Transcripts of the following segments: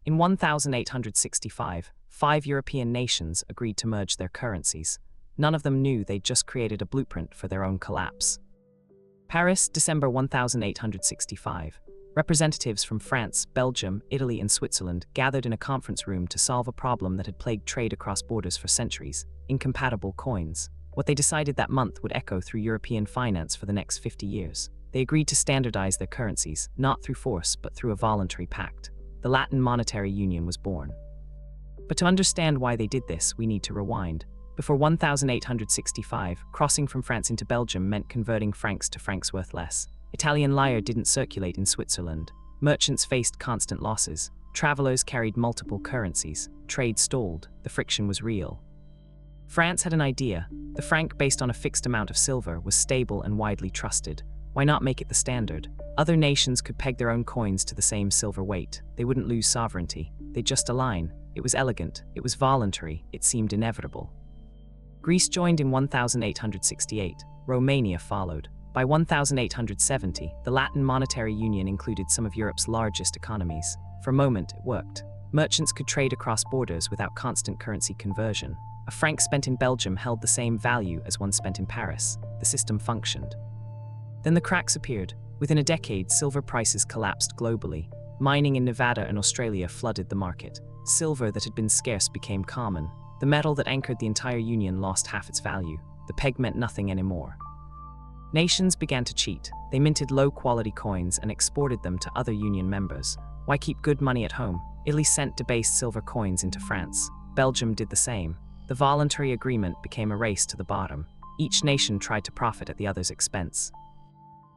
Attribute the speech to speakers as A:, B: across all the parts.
A: In 1865, 5 European nations agreed to merge their currencies. None of them knew they'd just created a blueprint for their own collapse. Paris, December 1865. Representatives from France, Belgium, Italy, and Switzerland gathered in a conference room to solve a problem that had plagued trade across borders for centuries: incompatible coins. What they decided that month would echo through European finance for the next 50 years. They agreed to standardize their currencies, not through force but through a voluntary pact. The Latin monetary union was born. But to understand why they did this, we need to rewind. Before 1865, crossing from France into Belgium meant converting francs to francs worth less. Italian lire didn't circulate in Switzerland. Merchants faced constant losses. Travelers carried multiple currencies. Trade stalled. The friction was real. France had an idea. The franc, based on a fixed amount of silver, was stable and widely trusted. Why not make it the standard? Other nations could peg their own coins to the same silver weight. They wouldn't lose sovereignty. They'd just align. It was elegant. It was voluntary. It seemed inevitable. Greece joined in 1868. Romania followed. By 1870, the Latin monetary union included some of Europe's largest economies. For a moment, it worked. Merchants could trade across borders without constant currency conversion. A franc spent in Belgium held the same value as one spent in Paris. The system functioned. Then the cracks appeared. Within a decade, silver prices collapsed globally. Mining in Nevada and Australia flooded the market. Silver that had been scarce became common. The metal that anchored the entire union lost half its value. The peg meant nothing anymore. Nations began to cheat. They minted low-quality coins and exported them to other union members. Why keep good money at home? Italy sent debased silver coins into France. Belgium did the same. The voluntary agreement became a race to the bottom. Each nation tried to profit at the other's expense.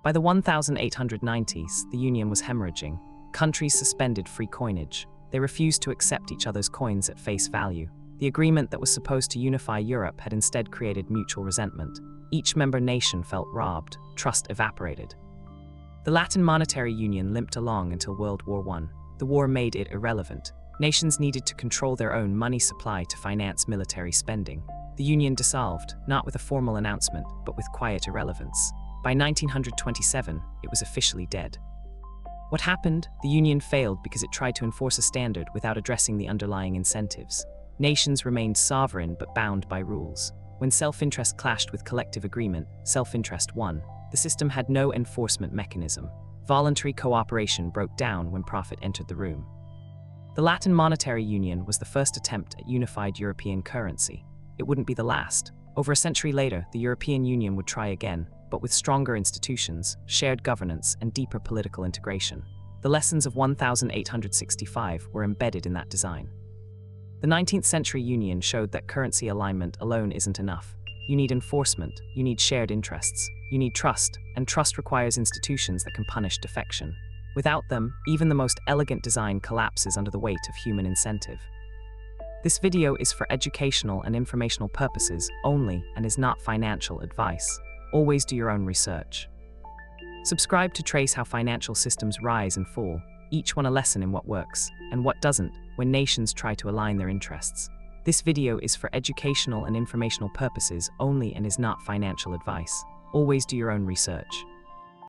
A: By the 1890s, the union was hemorrhaging. Countries suspended free coinage. They refused to accept each other's coins at face value. The agreement that was supposed to unify Europe had instead created mutual resentment. Each member nation felt robbed. Trust evaporated. The Latin monetary union limped along until World War I. The war made it irrelevant. Nations needed to control their own money supply to finance military spending. The union dissolved, not with a formal announcement, but with quiet irrelevance. By 1927, it was officially dead. What happened? The union failed because it tried to enforce a standard without addressing the underlying incentives. Nations remained sovereign but bound by rules. When self-interest clashed with collective agreement, self-interest won. The system had no enforcement mechanism. Voluntary cooperation broke down when profit entered the room. The Latin monetary union was the first attempt at unified European currency. It wouldn't be the last. Over a century later, the European Union would try again, but with stronger institutions, shared governance, and deeper political integration. The lessons of 1865 were embedded in that design. The 19th century union showed that currency alignment alone isn't enough. You need enforcement, you need shared interests, you need trust, and trust requires institutions that can punish defection. Without them, even the most elegant design collapses under the weight of human incentive. This video is for educational and informational purposes only and is not financial advice. Always do your own research. Subscribe to trace how financial systems rise and fall, each one a lesson in what works and what doesn't when nations try to align their interests. This video is for educational and informational purposes only and is not financial advice. Always do your own research.